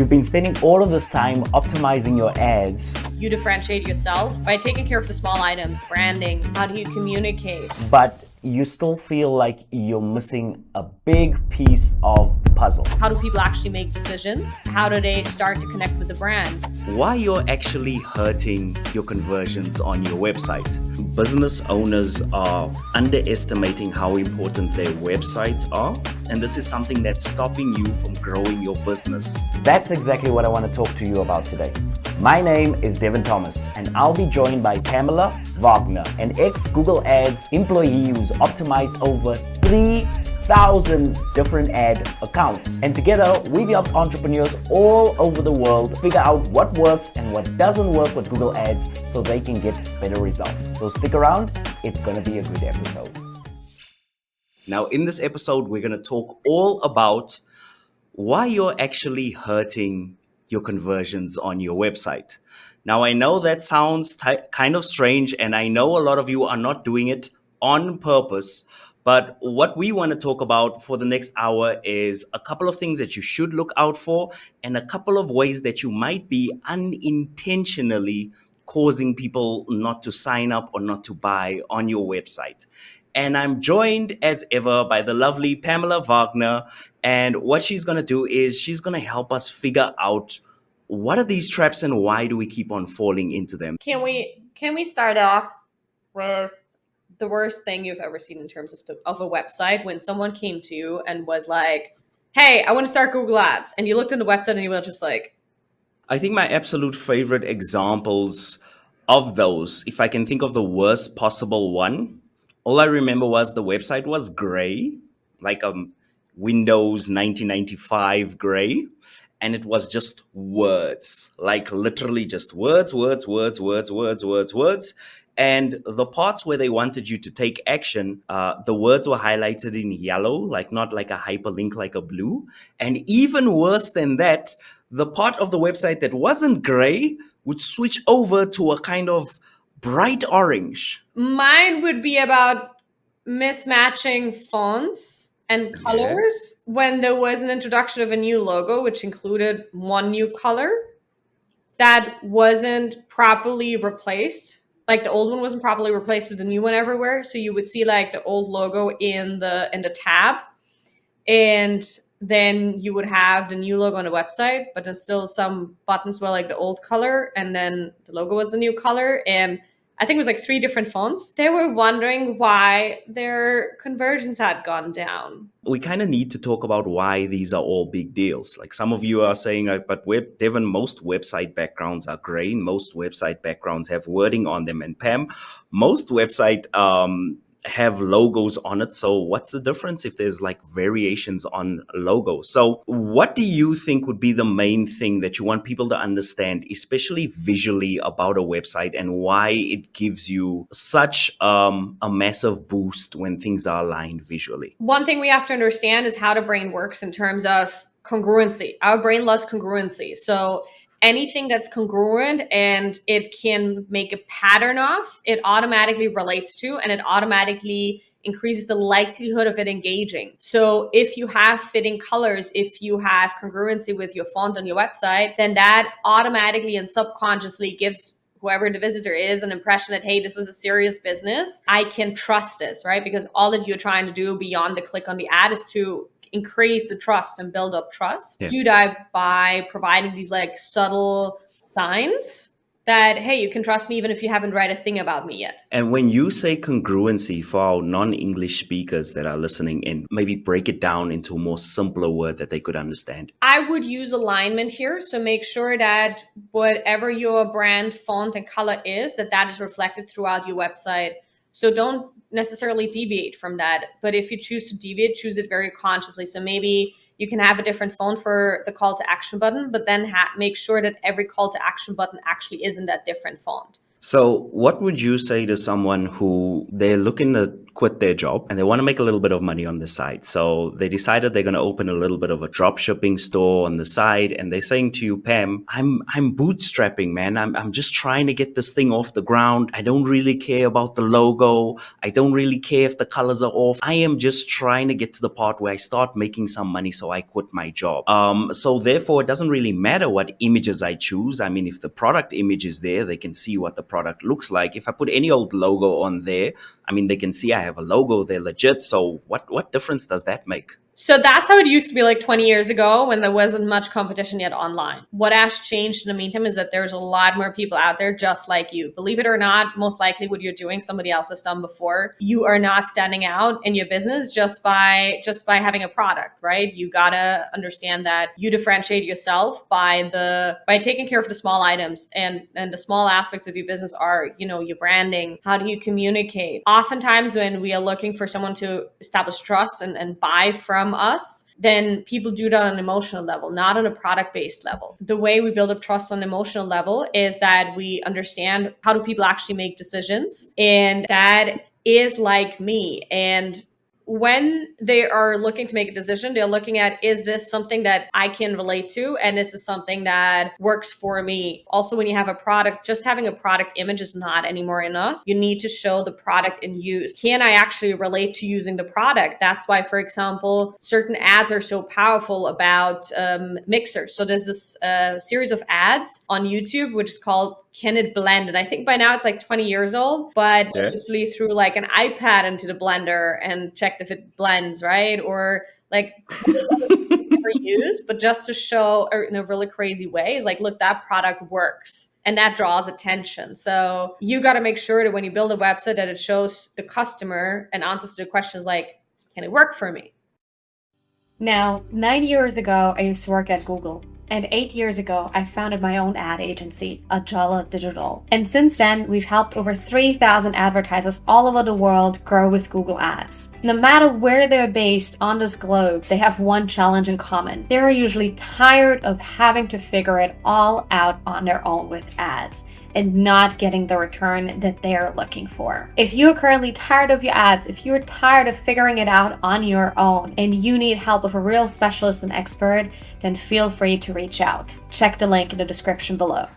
You've been spending all of this time optimizing your ads, You differentiate yourself by taking care of the small items, branding, how do you communicate? but you still feel like you're missing a big piece of the puzzle. How do people actually make decisions? How do they start to connect with the brand? Why you're actually hurting your conversions on your website. Business owners are underestimating how important their websites are, and this is something that's stopping you from growing your business. That's exactly what I want to talk to you about today. My name is Devin Thomas, and I'll be joined by Pamela Wagner, an ex-Google Ads employee who's optimized over 3,000 different ad accounts. And together, we've helped entrepreneurs all over the world figure out what works and what doesn't work with Google Ads so they can get better results. So stick around, it's gonna be a good episode. Now, in this episode, we're going to talk all about why you're actually hurting your conversions on your website. Now, I know that sounds kind of strange, and I know a lot of you are not doing it on purpose, but what we want to talk about for the next hour is a couple of things that you should look out for and a couple of ways that you might be unintentionally causing people not to sign up or not to buy on your website. And I'm joined as ever by the lovely Pamela Wagner. And what she's going to do is she's going to help us figure out what are these traps and why do we keep on falling into them. Can we start off with the worst thing you've ever seen in terms of a website, when someone came to you and was like, hey, I want to start Google Ads, and you looked at the website and you were just like, I think my absolute favorite examples of those, if I can think of the worst possible one, all I remember was the website was gray, like a Windows 1995 gray, and it was just words, like literally just words. And the parts where they wanted you to take action, the words were highlighted in yellow, like not like a hyperlink, like a blue. And even worse than that, the part of the website that wasn't gray would switch over to a kind of bright orange. mine would be about mismatching fonts and colors when there was an introduction of a new logo, which included one new color that wasn't properly replaced. Like the old one wasn't properly replaced with the new one everywhere. So you would see like the old logo in the tab, and then you would have the new logo on the website, but then still some buttons were like the old color, and then the logo was the new color. And I think it was like 3 different fonts. They were wondering why their conversions had gone down. We kind of need to talk about why these are all big deals. Like some of you are saying, but Devin, most website backgrounds are gray. Most website backgrounds have wording on them. And Pam, most website have logos on it. So what's the difference if there's like variations on logos? So what do you think would be the main thing that you want people to understand, especially visually, about a website and why it gives you such a massive boost when things are aligned visually? One thing we have to understand is how the brain works in terms of congruency. Our brain loves congruency. So anything that's congruent and it can make a pattern of, it automatically relates to, and it automatically increases the likelihood of it engaging. So if you have fitting colors, if you have congruency with your font on your website, then that automatically and subconsciously gives whoever the visitor is an impression that, hey, this is a serious business. I can trust this, right? Because all that you're trying to do beyond the click on the ad is to increase the trust and build up trust. Yeah. Do that by providing these like subtle signs that, hey, you can trust me even if you haven't read a thing about me yet. And when you say congruency, for our non-English speakers that are listening in, maybe break it down into a more simpler word that they could understand. I would use alignment here. So make sure that whatever your brand font and color is, that is reflected throughout your website. So don't necessarily deviate from that. But if you choose to deviate, choose it very consciously. So maybe you can have a different font for the call to action button, but then make sure that every call to action button actually is in that different font. So, what would you say to someone who they're looking to quit their job and they want to make a little bit of money on the side? So, they decided they're going to open a little bit of a drop shipping store on the side, and they're saying to you, Pam, I'm bootstrapping, man. I'm just trying to get this thing off the ground. I don't really care about the logo. I don't really care if the colors are off. I am just trying to get to the part where I start making some money, so I quit my job. So therefore, it doesn't really matter what images I choose. I mean, if the product image is there, they can see what the product looks like. If I put any old logo on there, I mean, they can see I have a logo. They're legit. So what difference does that make? So that's how it used to be like 20 years ago when there wasn't much competition yet online. What has changed in the meantime is that there's a lot more people out there just like you. Believe it or not, most likely what you're doing, somebody else has done before. You are not standing out in your business just by having a product, right? You gotta understand that you differentiate yourself by taking care of the small items, and the small aspects of your business are, your branding. How do you communicate? Oftentimes when we are looking for someone to establish trust and buy from us, then people do that on an emotional level, not on a product-based level. The way we build up trust on an emotional level is that we understand how do people actually make decisions, and that is like me. And when they are looking to make a decision, they're looking at, is this something that I can relate to? And is this something that works for me? Also, when you have a product, just having a product image is not anymore enough. You need to show the product in use. Can I actually relate to using the product? That's why, for example, certain ads are so powerful about mixers. So there's this series of ads on YouTube, which is called Can It Blend? And I think by now it's like 20 years old, but I literally threw like an iPad into the blender and checked if it blends, right? Or like never use, but just to show in a really crazy way is like, look, that product works. And that draws attention. So you got to make sure that when you build a website that it shows the customer and answers to the questions like, can it work for me? Now, 9 years ago, I used to work at Google. And 8 years ago, I founded my own ad agency, Ajala Digital. And since then, we've helped over 3,000 advertisers all over the world grow with Google Ads. No matter where they're based on this globe, they have one challenge in common. They are usually tired of having to figure it all out on their own with ads and not getting the return that they're looking for. If you're currently tired of your ads, if you're tired of figuring it out on your own, and you need help of a real specialist and expert, then feel free to reach out. Check the link in the description below.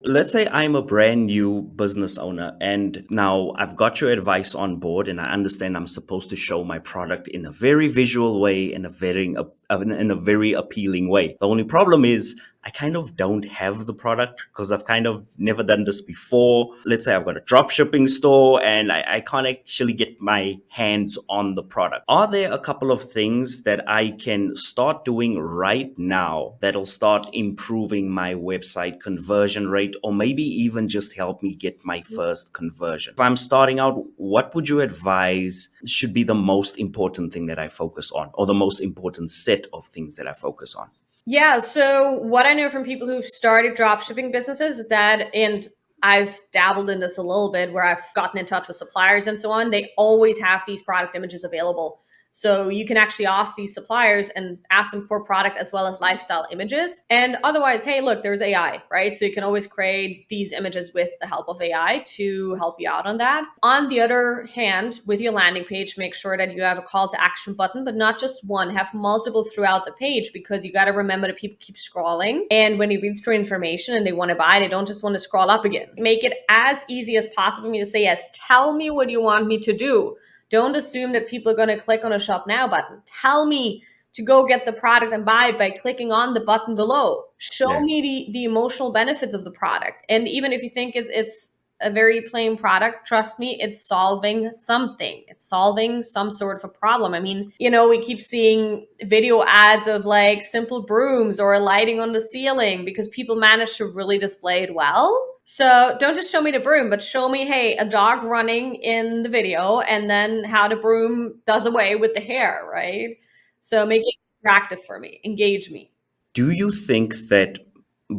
Let's say I'm a brand new business owner and now I've got your advice on board and I understand I'm supposed to show my product in a very visual way, in a very appealing way. The only problem is I kind of don't have the product because I've kind of never done this before. Let's say I've got a drop shipping store and I can't actually get my hands on the product. Are there a couple of things that I can start doing right now that'll start improving my website conversion rate, or maybe even just help me get my first conversion? If I'm starting out, what would you advise should be the most important thing that I focus on, or the most important set of things that I focus on? Yeah. So what I know from people who've started dropshipping businesses is that, and I've dabbled in this a little bit where I've gotten in touch with suppliers and so on, they always have these product images available. So you can actually ask these suppliers and ask them for product as well as lifestyle images. And otherwise, hey, look, there's AI, right? So you can always create these images with the help of AI to help you out on that. On the other hand, with your landing page, make sure that you have a call to action button, but not just one, have multiple throughout the page, because you got to remember that people keep scrolling. And when you read through information and they want to buy, they don't just want to scroll up again. Make it as easy as possible for me to say, yes, tell me what you want me to do. Don't assume that people are going to click on a shop now button. Tell me to go get the product and buy it by clicking on the button below. Show me the emotional benefits of the product. And even if you think it's a very plain product, trust me, it's solving something. It's solving some sort of a problem. I mean, we keep seeing video ads of like simple brooms or lighting on the ceiling because people manage to really display it well. So don't just show me the broom, but show me, hey, a dog running in the video and then how the broom does away with the hair, right? So make it attractive for me, engage me. Do you think that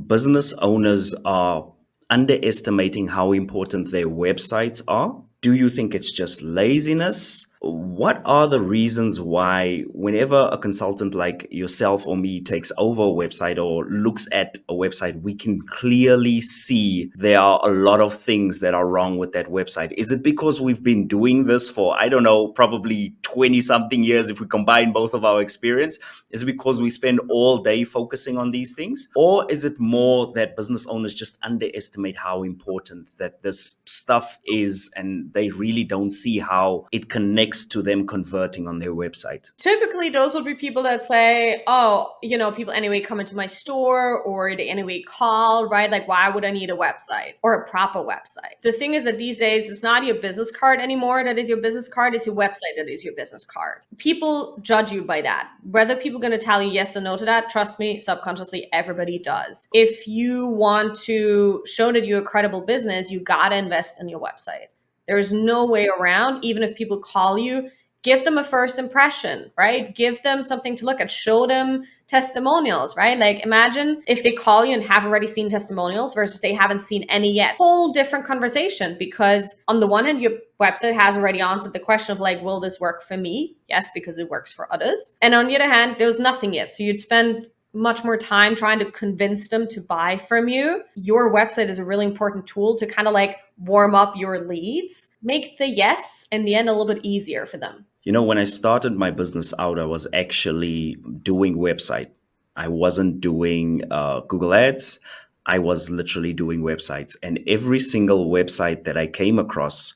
business owners are underestimating how important their websites are? Do you think it's just laziness? What are the reasons why, whenever a consultant like yourself or me takes over a website or looks at a website, we can clearly see there are a lot of things that are wrong with that website? Is it because we've been doing this for, I don't know, probably 20 something years if we combine both of our experience? Is it because we spend all day focusing on these things? Or is it more that business owners just underestimate how important that this stuff is, and they really don't see how it connects to them converting on their website? Typically, those would be people that say, oh, people anyway come into my store, or they anyway call, right? Like, why would I need a website or a proper website? The thing is that these days, it's not your business card anymore that is your business card. It's your website that is your business card. People judge you by that. Whether people are going to tell you yes or no to that, trust me, subconsciously, everybody does. If you want to show that you're a credible business, you got to invest in your website. There's no way around. Even if people call you, give them a first impression, right? Give them something to look at. Show them testimonials, right? Like, imagine if they call you and have already seen testimonials versus they haven't seen any yet. Whole different conversation, because on the one hand, your website has already answered the question of like, will this work for me? Yes, because it works for others. And on the other hand, there was nothing yet. So you'd spend much more time trying to convince them to buy from you. Your website is a really important tool to kind of like warm up your leads, make the yes in the end a little bit easier for them. When I started my business out, I was actually doing website. I wasn't doing Google Ads. I was literally doing websites, and every single website that I came across,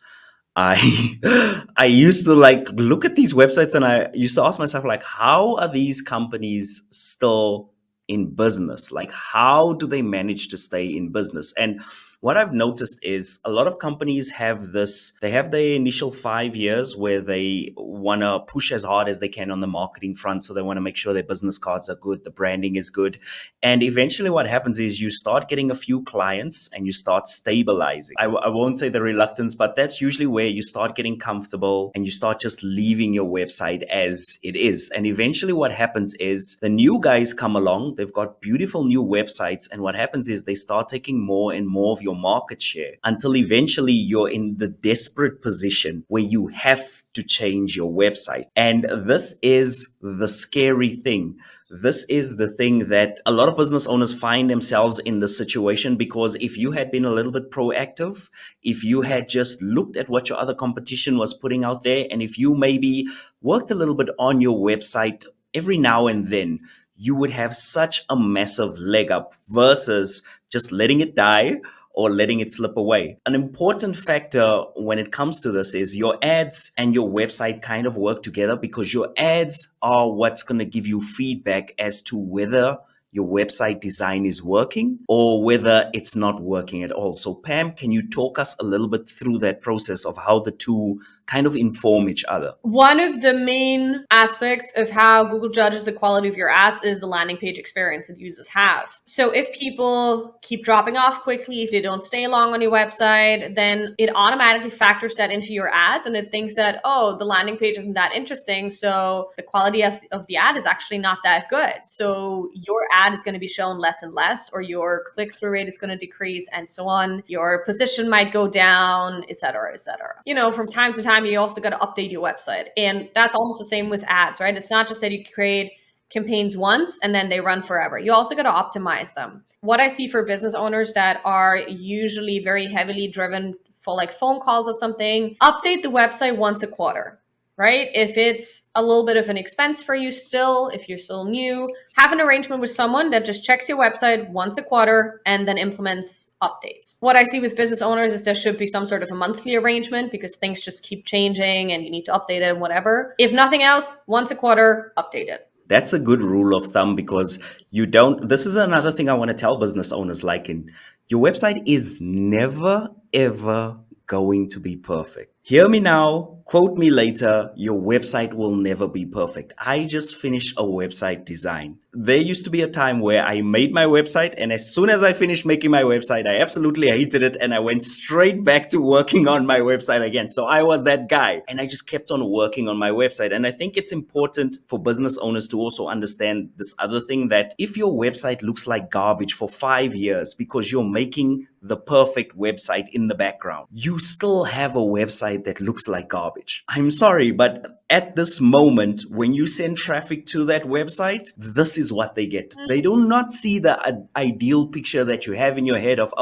I used to like look at these websites, and I used to ask myself, like, how are these companies still in business? Like, how do they manage to stay in business? And what I've noticed is a lot of companies have they have their initial 5 years where they want to push as hard as they can on the marketing front. So they want to make sure their business cards are good, the branding is good. And eventually what happens is you start getting a few clients and you start stabilizing. I won't say the reluctance, but that's usually where you start getting comfortable and you start just leaving your website as it is. And eventually what happens is the new guys come along, they've got beautiful new websites. And what happens is they start taking more and more of your market share until eventually you're in the desperate position where you have to change your website. And this is the scary thing. This is the thing that a lot of business owners find themselves in the situation, because if you had been a little bit proactive, if you had just looked at what your other competition was putting out there, and if you maybe worked a little bit on your website every now and then, you would have such a massive leg up versus just letting it die or letting it slip away. An important factor when it comes to this is your ads and your website kind of work together, because your ads are what's going to give you feedback as to whether your website design is working or whether it's not working at all. So Pam, can you talk us a little bit through that process of how the two kind of inform each other? One of the main aspects of how Google judges the quality of your ads is the landing page experience that users have. So if people keep dropping off quickly, if they don't stay long on your website, then it automatically factors that into your ads, and it thinks that, oh, the landing page isn't that interesting, so the quality of the ad is actually not that good. So your ad is going to be shown less and less, or your click-through rate is going to decrease, and so on. Your position might go down, et cetera, et cetera. From time to time, you also got to update your website. And that's almost the same with ads, right? It's not just that you create campaigns once and then they run forever. You also got to optimize them. What I see for business owners that are usually very heavily driven for like phone calls or something, update the website once a quarter. Right? If it's a little bit of an expense for you still, if you're still new, have an arrangement with someone that just checks your website once a quarter and then implements updates. What I see with business owners is there should be some sort of a monthly arrangement, because things just keep changing and you need to update it and whatever. If nothing else, once a quarter, update it. That's a good rule of thumb, because this is another thing I want to tell business owners, your website is never, ever going to be perfect. Hear me now, quote me later, your website will never be perfect. I just finished a website design. There used to be a time where I made my website, and as soon as I finished making my website, I absolutely hated it, and I went straight back to working on my website again. So I was that guy, and I just kept on working on my website. And I think it's important for business owners to also understand this other thing, that if your website looks like garbage for 5 years because you're making the perfect website in the background, you still have a website that looks like garbage. garbage. I'm sorry, but at this moment, when you send traffic to that website, this is what they get. They do not see the ideal picture that you have in your head of,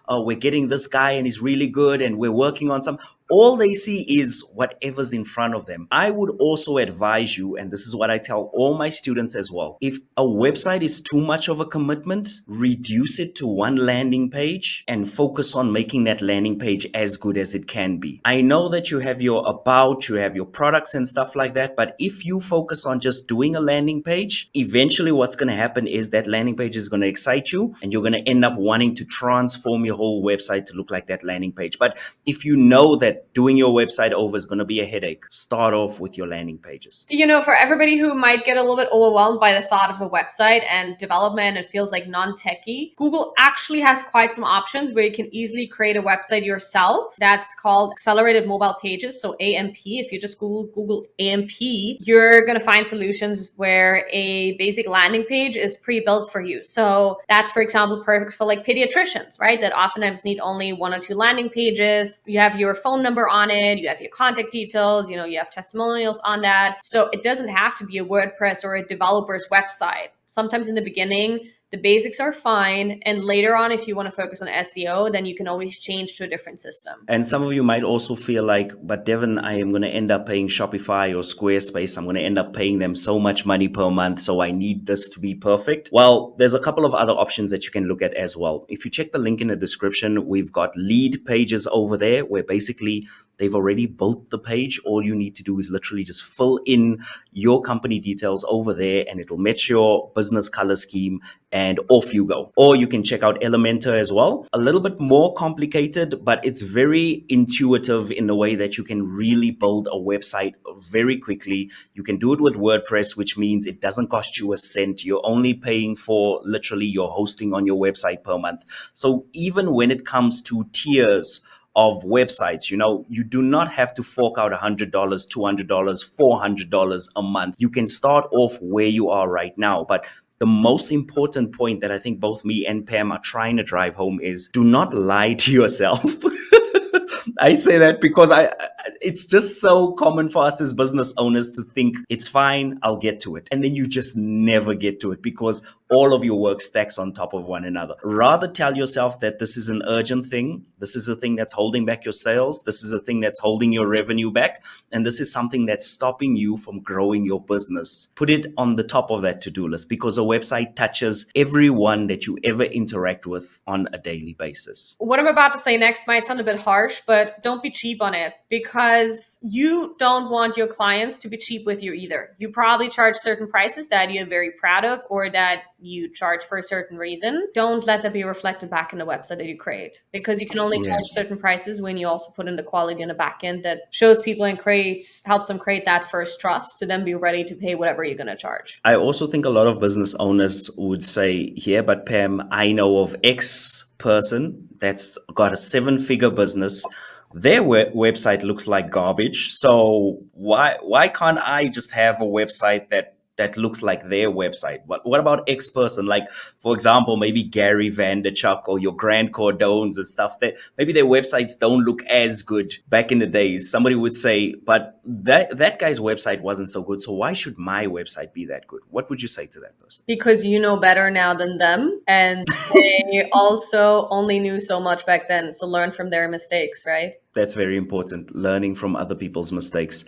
we're getting this guy and he's really good and we're working on some. All they see is whatever's in front of them. I would also advise you, and this is what I tell all my students as well, if a website is too much of a commitment, reduce it to one landing page and focus on making that landing page as good as it can be. I know that you have your about, you have your products and stuff like that, but if you focus on just doing a landing page, eventually what's going to happen is that landing page is going to excite you and you're going to end up wanting to transform your whole website to look like that landing page. But if you know that doing your website over is going to be a headache, start off with your landing pages. For everybody who might get a little bit overwhelmed by the thought of a website and development and feels like non-techy, Google actually has quite some options where you can easily create a website yourself. That's called accelerated mobile pages. So AMP, if you just Google AMP, you're going to find solutions where a basic landing page is pre-built for you. So that's, for example, perfect for like pediatricians, right? That oftentimes need only 1 or 2 landing pages. You have your phone number on it, you have your contact details, you have testimonials on that. So it doesn't have to be a WordPress or a developer's website. Sometimes in the beginning, the basics are fine. And later on, if you want to focus on SEO, then you can always change to a different system. And some of you might also feel like, but Devin, I am going to end up paying Shopify or Squarespace. I'm going to end up paying them so much money per month. So I need this to be perfect. Well, there's a couple of other options that you can look at as well. If you check the link in the description, we've got lead pages over there where basically they've already built the page. All you need to do is literally just fill in your company details over there and it'll match your business color scheme and off you go. Or you can check out Elementor as well. A little bit more complicated, but it's very intuitive in the way that you can really build a website very quickly. You can do it with WordPress, which means it doesn't cost you a cent. You're only paying for literally your hosting on your website per month. So even when it comes to tiers of websites, you do not have to fork out $100, $200, $400 a month. You can start off where you are right now. But the most important point that I think both me and Pam are trying to drive home is do not lie to yourself. I say that because it's just so common for us as business owners to think it's fine, I'll get to it. And then you just never get to it because all of your work stacks on top of one another. Rather tell yourself that this is an urgent thing. This is a thing that's holding back your sales. This is a thing that's holding your revenue back. And this is something that's stopping you from growing your business. Put it on the top of that to-do list because a website touches everyone that you ever interact with on a daily basis. What I'm about to say next might sound a bit harsh, but don't be cheap on it because you don't want your clients to be cheap with you either. You probably charge certain prices that you're very proud of or that you charge for a certain reason. Don't let that be reflected back in the website that you create because you can only charge certain prices when you also put in the quality in the back end that shows people and helps them create that first trust to then be ready to pay whatever you're going to charge. I also think a lot of business owners would say here, but Pam, I know of X person that's got a 7-figure business. Their website looks like garbage. So why can't I just have a website that looks like their website? What about X person? Like, for example, maybe Gary Vaynerchuk or your Grant Cardones and stuff that maybe their websites don't look as good back in the days. Somebody would say, but that guy's website wasn't so good. So why should my website be that good? What would you say to that person? Because you know better now than them. And they also only knew so much back then. So learn from their mistakes, right? That's very important. Learning from other people's mistakes.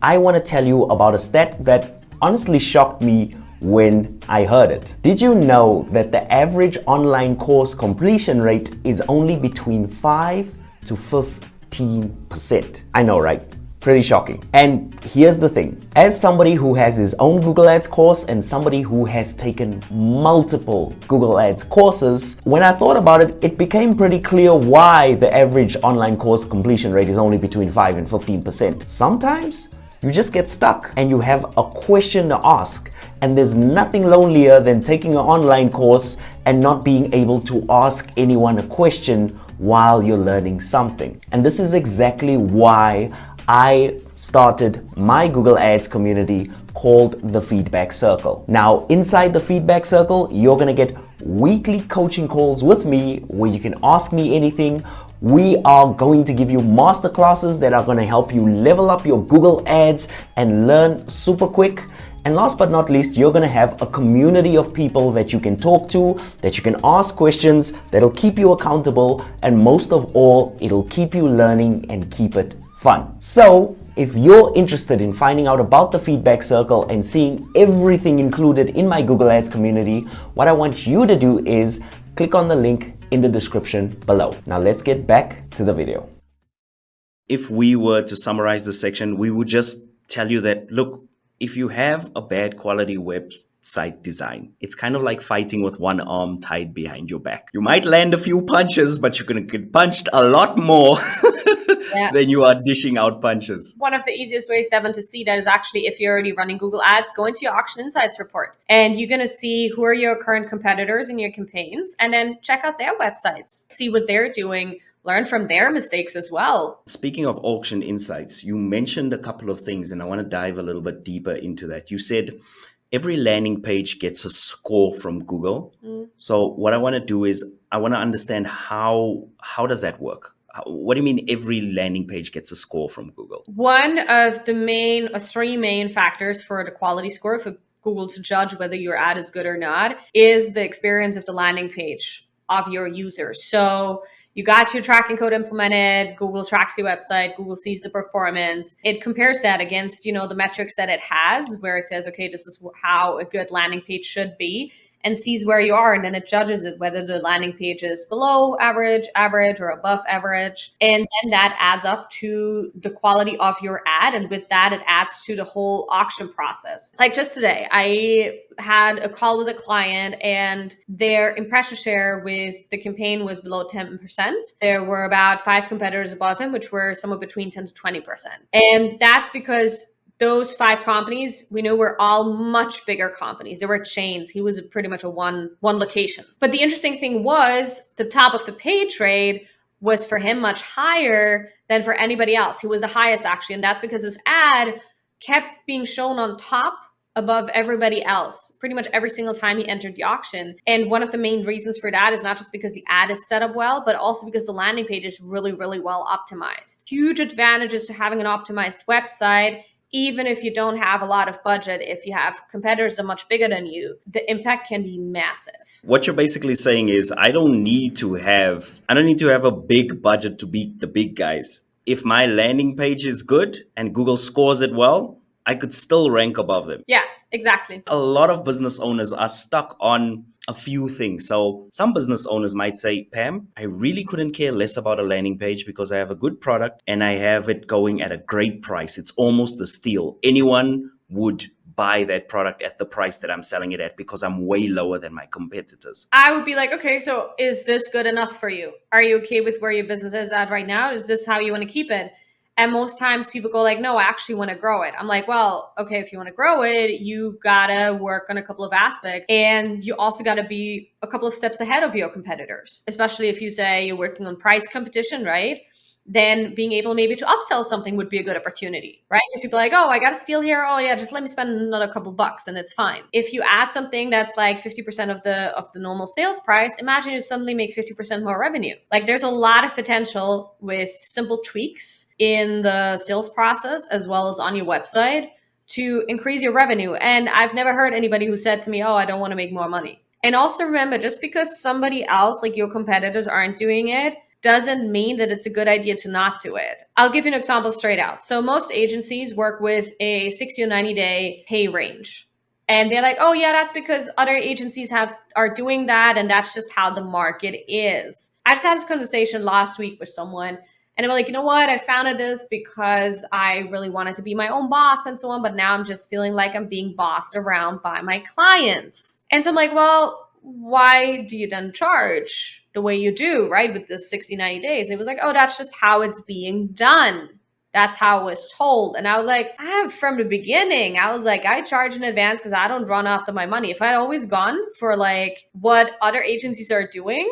I want to tell you about a stat that honestly shocked me when I heard it. Did you know that the average online course completion rate is only between 5 to 15%? I know, right? Pretty shocking. And here's the thing. As somebody who has his own Google Ads course and somebody who has taken multiple Google Ads courses, when I thought about it, it became pretty clear why the average online course completion rate is only between 5 and 15%. Sometimes you just get stuck and you have a question to ask, and there's nothing lonelier than taking an online course and not being able to ask anyone a question while you're learning something. And this is exactly why I started my Google Ads community called the Feedback Circle. Now, inside the Feedback Circle, you're going to get weekly coaching calls with me where you can ask me anything. We are going to give you masterclasses that are going to help you level up your Google ads and learn super quick. And last but not least, you're going to have a community of people that you can talk to, that you can ask questions, that'll keep you accountable, and most of all, it'll keep you learning and keep it fun. So if you're interested in finding out about the Feedback Circle and seeing everything included in my Google Ads community, what I want you to do is click on the link in the description below. Now let's get back to the video. If we were to summarize this section, we would just tell you that, look, if you have a bad quality website design, it's kind of like fighting with one arm tied behind your back. You might land a few punches, but you're going to get punched a lot more than you are dishing out punches. One of the easiest ways, Devin, to see that is actually if you're already running Google Ads, go into your Auction Insights report and you're going to see who are your current competitors in your campaigns and then check out their websites, see what they're doing, learn from their mistakes as well. Speaking of Auction Insights, you mentioned a couple of things and I want to dive a little bit deeper into that. You said every landing page gets a score from Google. So what I want to do is I want to understand how does that work? What do you mean every landing page gets a score from Google? One of the main or three main factors for the quality score for Google to judge whether your ad is good or not is the experience of the landing page of your users. So you got your tracking code implemented, Google tracks your website, Google sees the performance. It compares that against, the metrics that it has where it says, okay, this is how a good landing page should be, and sees where you are, and then it judges it whether the landing page is below average, or above average. And then that adds up to the quality of your ad. And with that, it adds to the whole auction process. Like just today, I had a call with a client and their impression share with the campaign was below 10%. There were about 5 competitors above him, which were somewhere between 10 to 20%. And that's because those 5 companies, we know, were all much bigger companies. There were chains. He was pretty much a one location. But the interesting thing was the top of the page rate was for him much higher than for anybody else. He was the highest actually. And that's because his ad kept being shown on top above everybody else pretty much every single time he entered the auction. And one of the main reasons for that is not just because the ad is set up well, but also because the landing page is really, really well optimized. Huge advantages to having an optimized website. Even if you don't have a lot of budget, if you have competitors that are much bigger than you, the impact can be massive. What you're basically saying is I don't need to have a big budget to beat the big guys. If my landing page is good and Google scores it well, I could still rank above them. Yeah, exactly. A lot of business owners are stuck on a few things. So some business owners might say, Pam, I really couldn't care less about a landing page because I have a good product and I have it going at a great price. It's almost a steal. Anyone would buy that product at the price that I'm selling it at because I'm way lower than my competitors. I would be like, okay, so is this good enough for you? Are you okay with where your business is at right now? Is this how you want to keep it? And most times people go like, no, I actually want to grow it. I'm like, well, okay, if you want to grow it, you gotta work on a couple of aspects. And you also gotta be a couple of steps ahead of your competitors, especially if you say you're working on price competition, right? Then being able maybe to upsell something would be a good opportunity, right? Because people are like, oh, I got a steal here. Oh yeah, just let me spend another couple bucks and it's fine. If you add something that's like 50% of the normal sales price, imagine you suddenly make 50% more revenue. Like there's a lot of potential with simple tweaks in the sales process as well as on your website to increase your revenue. And I've never heard anybody who said to me, oh, I don't want to make more money. And also remember, just because somebody else, like your competitors, aren't doing it, doesn't mean that it's a good idea to not do it. I'll give you an example straight out. So most agencies work with a 60 or 90-day pay range. And they're like, oh yeah, that's because other agencies are doing that. And that's just how the market is. I just had this conversation last week with someone and I'm like, you know what? I founded this because I really wanted to be my own boss and so on. But now I'm just feeling like I'm being bossed around by my clients. And so I'm like, well, why do you then charge the way you do, right? With this 60, 90 days. And it was like, oh, that's just how it's being done. That's how I was told. And I was like, from the beginning, I was like, I charge in advance because I don't run after my money. If I'd always gone for like what other agencies are doing,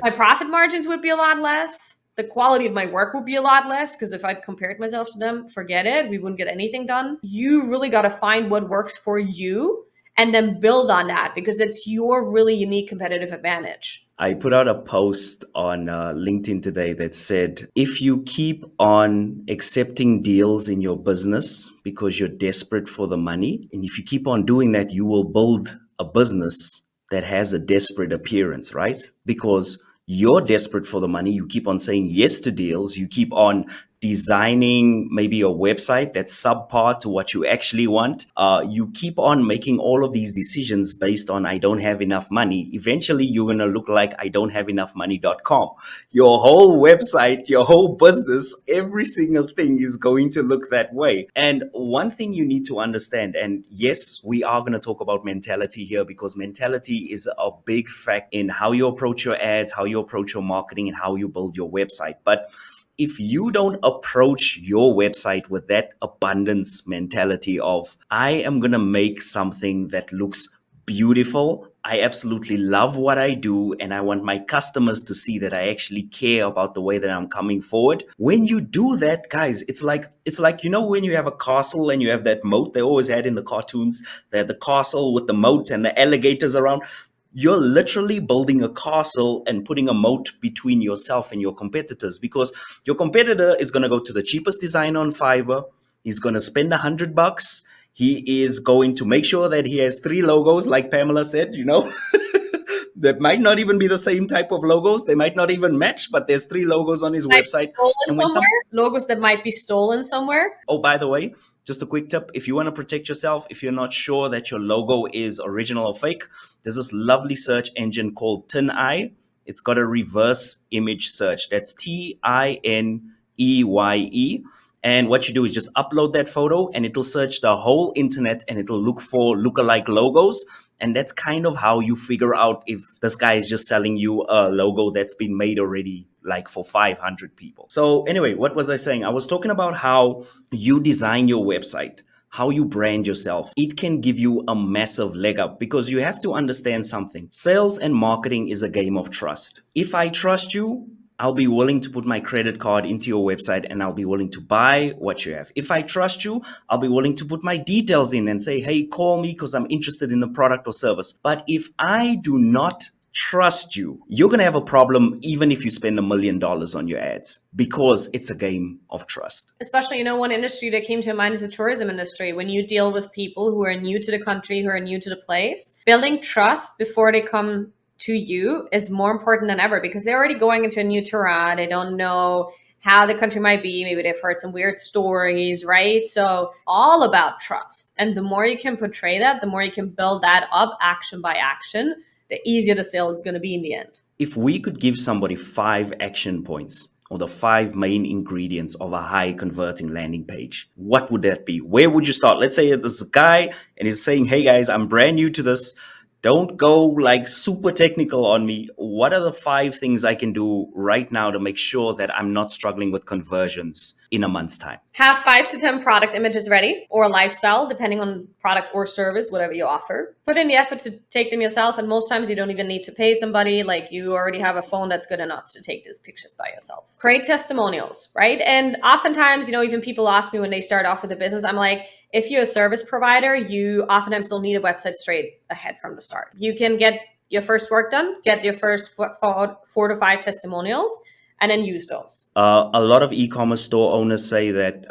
my profit margins would be a lot less. The quality of my work would be a lot less, because if I'd compared myself to them, forget it, we wouldn't get anything done. You really got to find what works for you and then build on that, because it's your really unique competitive advantage. I put out a post on LinkedIn today that said, if you keep on accepting deals in your business because you're desperate for the money, and if you keep on doing that, you will build a business that has a desperate appearance, right? Because you're desperate for the money. You keep on saying yes to deals. You keep on designing maybe a website that's subpar to what you actually want. You keep on making all of these decisions based on I don't have enough money. Eventually, you're going to look like I don't have enough money.com. Your whole website, your whole business, every single thing is going to look that way. And one thing you need to understand, and yes, we are going to talk about mentality here, because mentality is a big fact in how you approach your ads, how you approach your marketing, and how you build your website. But if you don't approach your website with that abundance mentality of, I am going to make something that looks beautiful, I absolutely love what I do, and I want my customers to see that I actually care about the way that I'm coming forward. When you do that, guys, it's like when you have a castle and you have that moat they always had in the cartoons. They had the castle with the moat and the alligators around. You're literally building a castle and putting a moat between yourself and your competitors, because your competitor is going to go to the cheapest designer on Fiverr. He's going to spend $100. He is going to make sure that he has 3 logos, like Pamela said, that might not even be the same type of logos. They might not even match, but there's 3 logos on his website. And when logos that might be stolen somewhere. Oh, by the way, just a quick tip. If you want to protect yourself, if you're not sure that your logo is original or fake, there's this lovely search engine called TinEye. It's got a reverse image search. That's TINEYE. And what you do is just upload that photo and it'll search the whole internet and it'll look for lookalike logos. And that's kind of how you figure out if this guy is just selling you a logo that's been made already, like for 500 people. So anyway, what was I saying? I was talking about how you design your website, how you brand yourself. It can give you a massive leg up, because you have to understand something. Sales and marketing is a game of trust. If I trust you, I'll be willing to put my credit card into your website and I'll be willing to buy what you have. If I trust you, I'll be willing to put my details in and say, hey, call me because I'm interested in the product or service. But if I do not trust you, you're going to have a problem even if you spend $1 million on your ads, because it's a game of trust. Especially, one industry that came to mind is the tourism industry. When you deal with people who are new to the country, who are new to the place, building trust before they come to you is more important than ever, because they're already going into a new terrain. They don't know how the country might be. Maybe they've heard some weird stories, right? So all about trust. And the more you can portray that, the more you can build that up action by action, the easier the sale is going to be in the end. If we could give somebody 5 action points, or the 5 main ingredients of a high converting landing page, what would that be? Where would you start? Let's say there's a guy and he's saying, hey guys, I'm brand new to this. Don't go like super technical on me. What are the 5 things I can do right now to make sure that I'm not struggling with conversions in a month's time? Have 5 to 10 product images ready, or lifestyle, depending on product or service, whatever you offer. Put in the effort to take them yourself. And most times you don't even need to pay somebody. Like, you already have a phone that's good enough to take these pictures by yourself. Create testimonials, right? And oftentimes, even people ask me when they start off with a business, I'm like, if you're a service provider, you oftentimes don't need a website straight ahead from the start. You can get your first work done, get your first 4 to 5 testimonials, and then use those. A lot of e-commerce store owners say that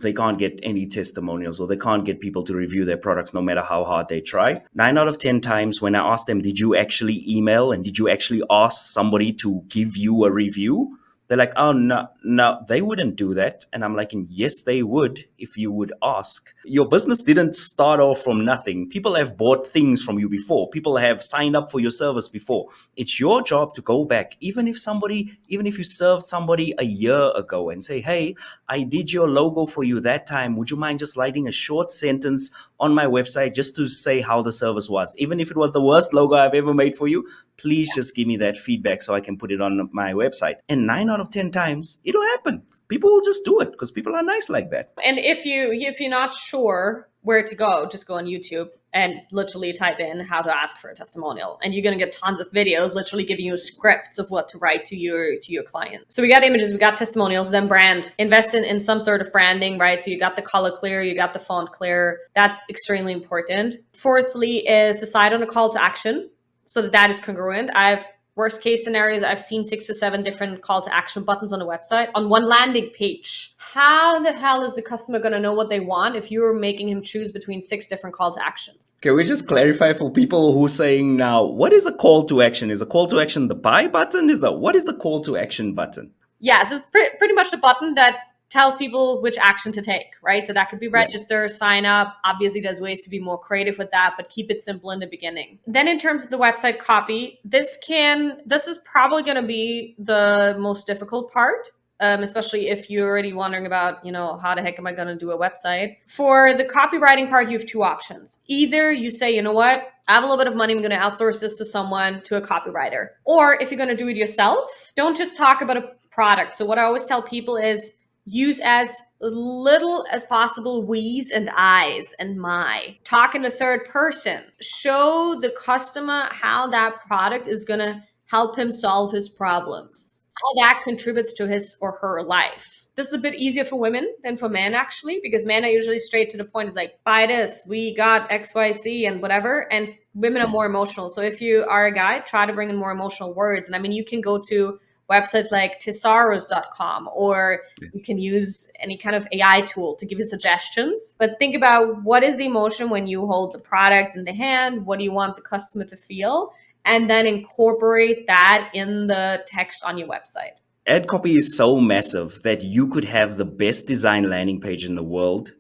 they can't get any testimonials, or they can't get people to review their products no matter how hard they try. 9 out of 10 times when I ask them, did you actually email and did you actually ask somebody to give you a review? They're like, oh, no, they wouldn't do that. And I'm like, yes, they would if you would ask. Your business didn't start off from nothing. People have bought things from you before. People have signed up for your service before. It's your job to go back, even if you served somebody a year ago and say, hey, I did your logo for you that time. Would you mind just writing a short sentence on my website just to say how the service was? Even if it was the worst logo I've ever made for you, please just give me that feedback so I can put it on my website. And 9 out of 10 times, it'll happen. People will just do it because people are nice like that. And if you're not sure where to go, just go on YouTube and literally type in how to ask for a testimonial. And you're going to get tons of videos literally giving you scripts of what to write to your client. So we got images, we got testimonials, then brand. Invest in some sort of branding, right? So you got the color clear, you got the font clear. That's extremely important. Fourthly is decide on a call to action so that is congruent. Worst case scenarios, I've seen 6 to 7 different call to action buttons on a website on one landing page. How the hell is the customer going to know what they want if you're making him choose between 6 different call to actions? Can we just clarify for people who are saying now, what is a call to action? Is a call to action the buy button? What is the call to action button? Yes, it's pretty much the button that tells people which action to take, right? So that could be register, sign up. Obviously, there's ways to be more creative with that, but keep it simple in the beginning. Then in terms of the website copy, this is probably going to be the most difficult part. Especially if you're already wondering about, how the heck am I going to do a website? For the copywriting part, you have 2 options. Either you say, you know what, I have a little bit of money, I'm going to outsource this to a copywriter. Or if you're going to do it yourself, don't just talk about a product. So what I always tell people is use as little as possible we's and I's and my. Talk in the third person. Show the customer how that product is going to help him solve his problems, how that contributes to his or her life. This is a bit easier for women than for men, actually, because men are usually straight to the point. It's like, buy this, we got XYZ and whatever. And women are more emotional. So if you are a guy, try to bring in more emotional words. And I mean, you can go to websites like thesaurus.com, or you can use any kind of AI tool to give you suggestions. But think about, what is the emotion when you hold the product in the hand? What do you want the customer to feel? And then incorporate that in the text on your website. Ad copy is so massive that you could have the best design landing page in the world,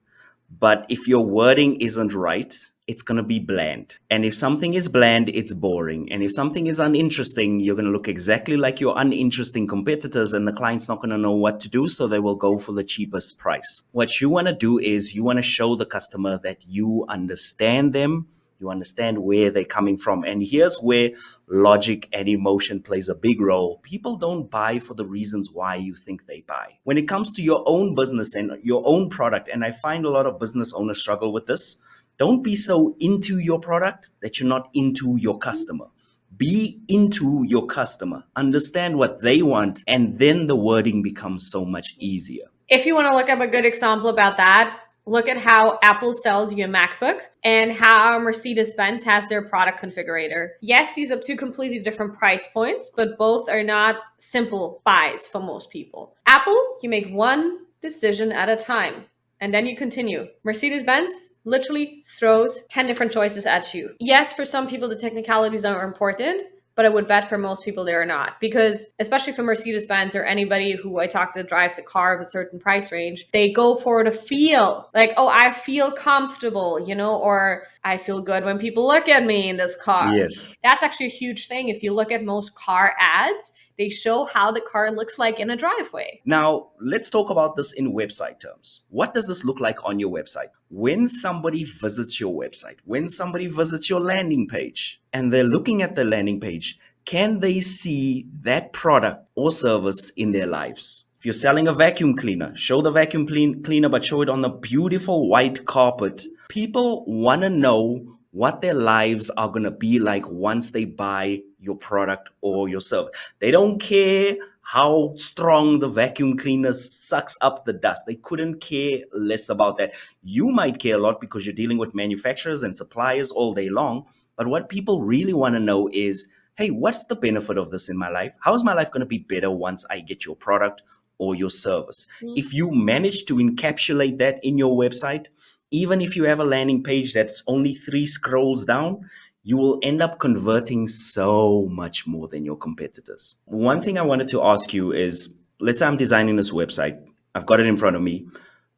but if your wording isn't right, it's going to be bland. And if something is bland, it's boring. And if something is uninteresting, you're going to look exactly like your uninteresting competitors, and the client's not going to know what to do, so they will go for the cheapest price. What you want to do is you want to show the customer that you understand them, you understand where they're coming from. And here's where logic and emotion plays a big role. People don't buy for the reasons why you think they buy. When it comes to your own business and your own product, and I find a lot of business owners struggle with this, don't be so into your product that you're not into your customer. Be into your customer. Understand what they want, and then the wording becomes so much easier. If you want to look up a good example about that, look at how Apple sells you a MacBook and how Mercedes-Benz has their product configurator. Yes, these are 2 completely different price points, but both are not simple buys for most people. Apple, you make one decision at a time, and then you continue. Mercedes-Benz literally throws 10 different choices at you. Yes, for some people, the technicalities are important, but I would bet for most people they are not, because especially for Mercedes-Benz or anybody who I talk to that drives a car of a certain price range, they go for the feel. Like, oh, I feel comfortable, or I feel good when people look at me in this car. Yes. That's actually a huge thing. If you look at most car ads, they show how the car looks like in a driveway. Now, let's talk about this in website terms. What does this look like on your website? When somebody visits your website, when somebody visits your landing page, and they're looking at the landing page, can they see that product or service in their lives? If you're selling a vacuum cleaner, show the vacuum cleaner, but show it on the beautiful white carpet. People want to know what their lives are going to be like once they buy your product or your service. They don't care how strong the vacuum cleaner sucks up the dust. They couldn't care less about that. You might care a lot because you're dealing with manufacturers and suppliers all day long. But what people really want to know is, hey, what's the benefit of this in my life? How is my life going to be better once I get your product or your service? If you manage to encapsulate that in your website, even if you have a landing page that's only 3 scrolls down, you will end up converting so much more than your competitors. One thing I wanted to ask you is, let's say I'm designing this website. I've got it in front of me.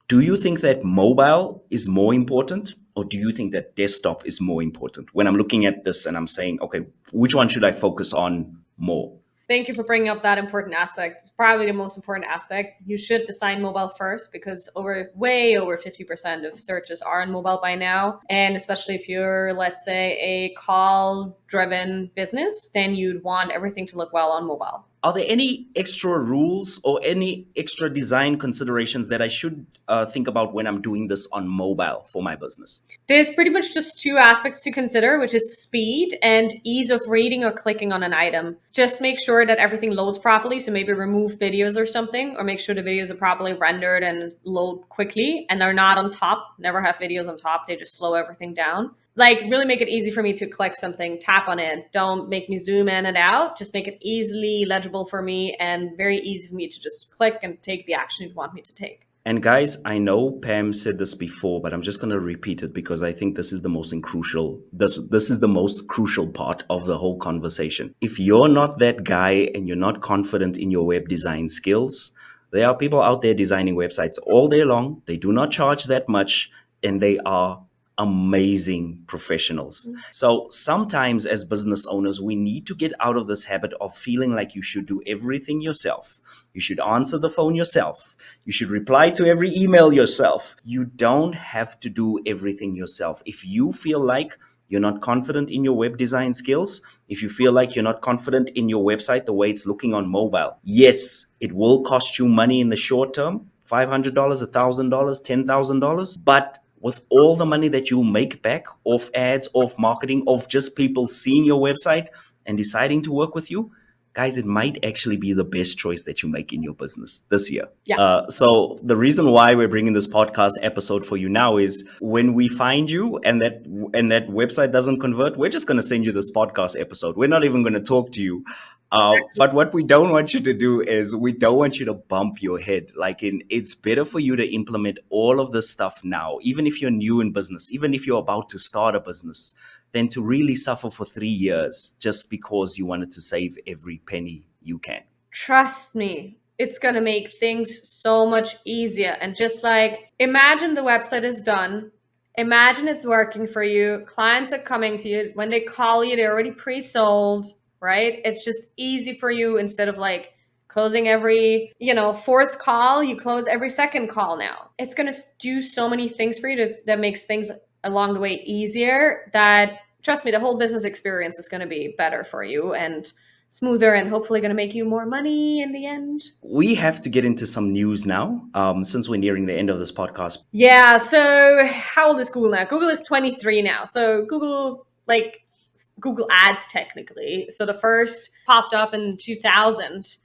Do you think that mobile is more important, or do you think that desktop is more important? When I'm looking at this and I'm saying, okay, which one should I focus on more? Thank you for bringing up that important aspect. It's probably the most important aspect. You should design mobile first, because way over 50% of searches are on mobile by now. And especially if you're, let's say, a call-driven business, then you'd want everything to look well on mobile. are there any extra rules or any extra design considerations that I should think about when I'm doing this on mobile for my business? There's pretty much just two aspects to consider, which is speed and ease of reading or clicking on an item. Just make sure that everything loads properly. So maybe remove videos or something, or make sure the videos are properly rendered and load quickly and they're not on top. Never have videos on top. They just slow everything down. Like, really make it easy for me to click something, tap on it. Don't make me zoom in and out. Just make it easily legible for me and very easy for me to just click and take the action you want me to take. And guys, I know Pam said this before, but I'm just going to repeat it because I think this is the most crucial. This is the most crucial part of the whole conversation. If you're not that guy and you're not confident in your web design skills, there are people out there designing websites all day long. They do not charge that much, and they are amazing professionals. So sometimes as business owners, we need to get out of this habit of feeling like you should do everything yourself. You should answer the phone yourself. You should reply to every email yourself. You don't have to do everything yourself. If you feel like you're not confident in your web design skills, if you feel like you're not confident in your website, the way it's looking on mobile, yes, it will cost you money in the short term, $500, $1,000, $10,000, but with all the money that you'll make back off ads, off marketing, off just people seeing your website and deciding to work with you, guys, it might actually be the best choice that you make in your business this year. Yeah. So the reason why we're bringing this podcast episode for you now is when we find you and that website doesn't convert, we're just going to send you this podcast episode. We're not even going to talk to you. But what we don't want you to do is we don't want you to bump your head. It's better for you to implement all of this stuff now, even if you're new in business, even if you're about to start a business, than to really suffer for 3 years just because you wanted to save every penny you can. Trust me, it's going to make things so much easier. And just like, imagine the website is done. Imagine it's working for you. Clients are coming to you. When they call you, they're already pre-sold, right? It's just easy for you. Instead of like closing every, fourth call, you close every second call now. It's going to do so many things for you that makes things along the way easier, that, trust me, the whole business experience is going to be better for you and smoother, and hopefully going to make you more money in the end. We have to get into some news now, since we're nearing the end of this podcast. Yeah. So how old is Google now? Google is 23 now. So Google Ads technically. So the first popped up in 2000.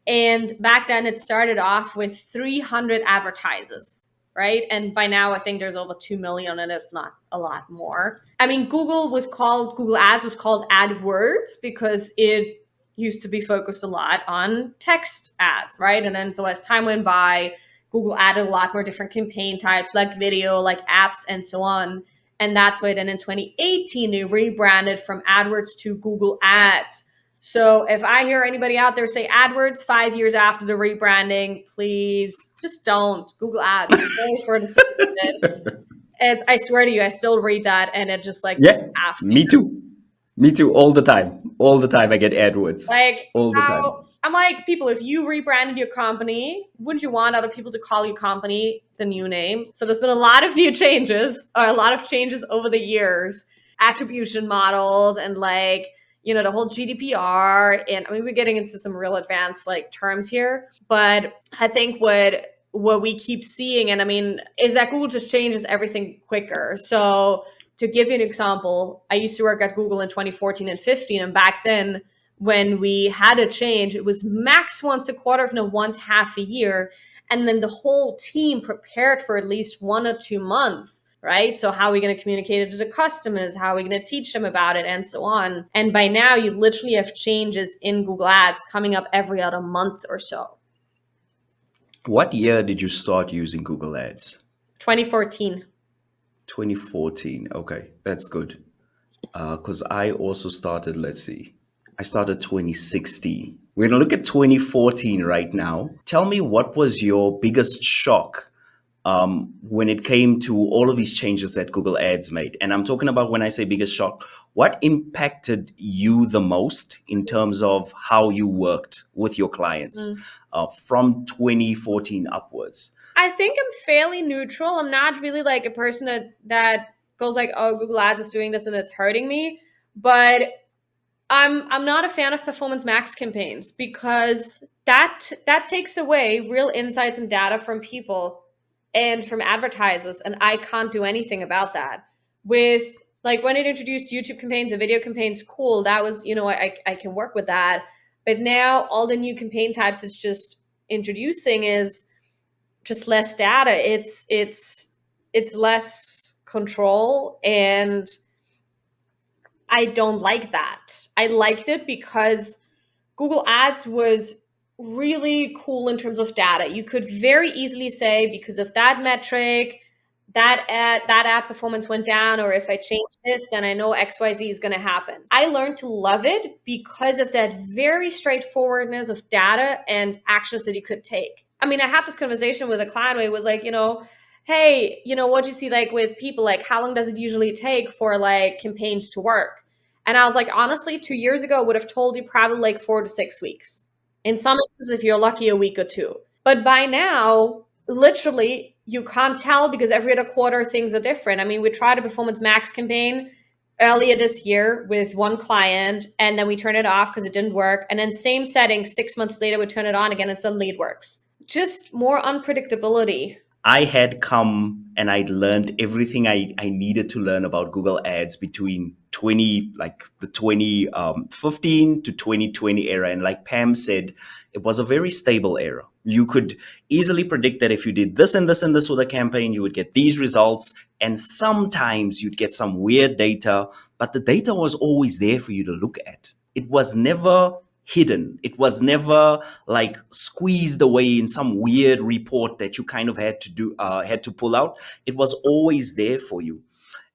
And back then it started off with 300 advertisers, right? And by now I think there's over 2 million on it, if not a lot more. I mean, Google Ads was called AdWords because it used to be focused a lot on text ads, right? And then so as time went by, Google added a lot more different campaign types like video, like apps, and so on. And that's why then in 2018, they rebranded from AdWords to Google Ads. So if I hear anybody out there say AdWords 5 years after the rebranding, please just don't. Google Ads. I swear to you, I still read that and it just Me too. Me too, all the time. All the time I get AdWords. All the time. I'm like, people, if you rebranded your company, wouldn't you want other people to call your company the new name? So there's been a lot of changes over the years, attribution models and the whole GDPR. And I mean, we're getting into some real advanced terms here, but I think what we keep seeing, and I mean, is that Google just changes everything quicker. So to give you an example, I used to work at Google in 2014 and 15. And back then, when we had a change, it was max once a quarter, if not once half a year. And then the whole team prepared for at least 1 or 2 months, right? So how are we going to communicate it to the customers? How are we going to teach them about it, and so on? And by now, you literally have changes in Google Ads coming up every other month or so. What year did you start using Google Ads? 2014. 2014. Okay, that's good. Because I also started, I started 2016. We're going to look at 2014 right now. Tell me, what was your biggest shock when it came to all of these changes that Google Ads made? And I'm talking about, when I say biggest shock, what impacted you the most in terms of how you worked with your clients from 2014 upwards? I think I'm fairly neutral. I'm not really like a person that goes like, oh, Google Ads is doing this and it's hurting me. But I'm not a fan of Performance Max campaigns because that takes away real insights and data from people and from advertisers, and I can't do anything about that. With like when it introduced YouTube campaigns and video campaigns, cool. That was, I can work with that. But now all the new campaign types it's just introducing is just less data. It's less control, and I don't like that. I liked it because Google Ads was really cool in terms of data. You could very easily say, because of that metric, that ad performance went down, or if I change this, then I know XYZ is going to happen. I learned to love it because of that very straightforwardness of data and actions that you could take. I mean, I had this conversation with a client where it was like, hey, what do you see like with people, like how long does it usually take for like campaigns to work? And I was like, honestly, 2 years ago, I would have told you probably like 4 to 6 weeks. In some instances, if you're lucky, a week or two. But by now, literally, you can't tell because every other quarter things are different. I mean, we tried a Performance Max campaign earlier this year with one client, and then we turned it off because it didn't work. And then same setting, 6 months later, we turn it on again and suddenly it works. Just more unpredictability. I had come and I'd learned everything I needed to learn about Google Ads between the 2015 to 2020 era. And like Pam said, it was a very stable era. You could easily predict that if you did this and this and this with a campaign, you would get these results. And sometimes you'd get some weird data, but the data was always there for you to look at. It was never hidden. It was never like squeezed away in some weird report that you kind of had to pull out. It was always there for you.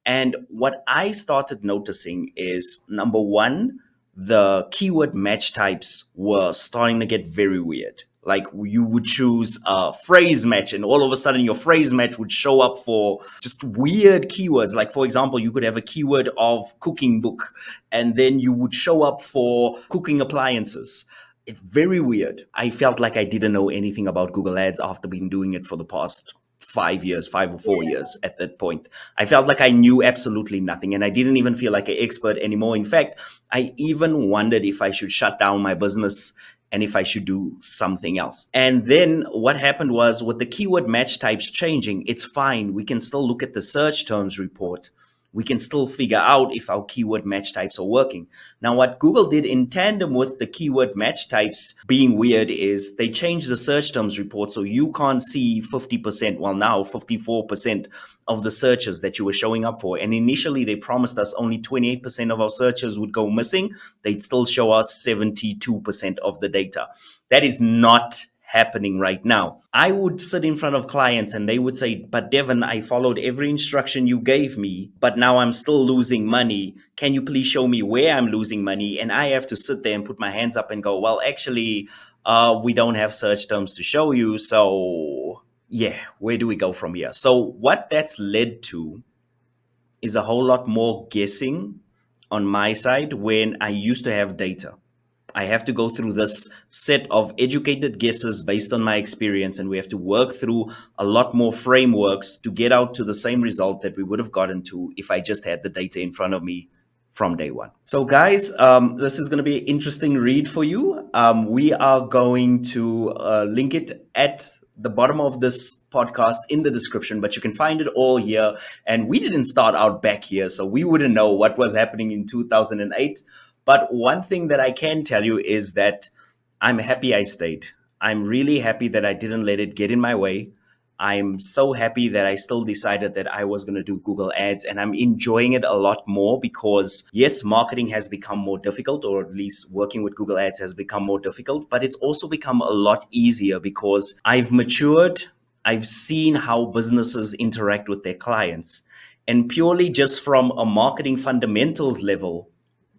And what I started noticing is, number one, the keyword match types were starting to get very weird. Like you would choose a phrase match and all of a sudden your phrase match would show up for just weird keywords. Like, for example, you could have a keyword of cooking book and then you would show up for cooking appliances. It's very weird. I felt like I didn't know anything about Google Ads after being doing it for the past 5 or 4 years at that point. I felt like I knew absolutely nothing and I didn't even feel like an expert anymore. In fact, I even wondered if I should shut down my business and if I should do something else. And then what happened was, with the keyword match types changing, it's fine. We can still look at the search terms report. We can still figure out if our keyword match types are working. Now, what Google did in tandem with the keyword match types being weird is they changed the search terms report so you can't see 50%, well now 54% of the searches that you were showing up for. And initially they promised us only 28% of our searches would go missing. They'd still show us 72% of the data. That is not happening right now. I would sit in front of clients and they would say, but Devin, I followed every instruction you gave me, but now I'm still losing money. Can you please show me where I'm losing money? And I have to sit there and put my hands up and go, well, actually, we don't have search terms to show you. So yeah, where do we go from here? So what that's led to is a whole lot more guessing on my side when I used to have data. I have to go through this set of educated guesses based on my experience, and we have to work through a lot more frameworks to get out to the same result that we would have gotten to if I just had the data in front of me from day one. So guys, this is going to be an interesting read for you. We are going to link it at the bottom of this podcast in the description, but you can find it all here. And we didn't start out back here, so we wouldn't know what was happening in 2008. But one thing that I can tell you is that I'm happy I stayed. I'm really happy that I didn't let it get in my way. I'm so happy that I still decided that I was going to do Google Ads, and I'm enjoying it a lot more because yes, marketing has become more difficult, or at least working with Google Ads has become more difficult, but it's also become a lot easier because I've matured. I've seen how businesses interact with their clients, and purely just from a marketing fundamentals level,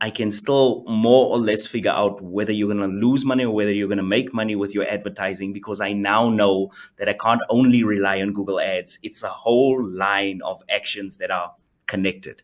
I can still more or less figure out whether you're going to lose money or whether you're going to make money with your advertising, because I now know that I can't only rely on Google Ads. It's a whole line of actions that are connected.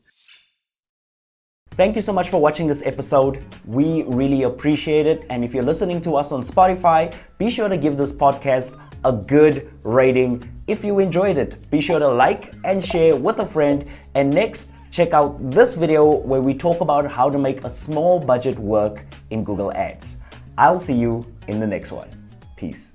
Thank you so much for watching this episode. We really appreciate it. And if you're listening to us on Spotify, be sure to give this podcast a good rating. If you enjoyed it, be sure to like and share with a friend. And next, check out this video where we talk about how to make a small budget work in Google Ads. I'll see you in the next one. Peace.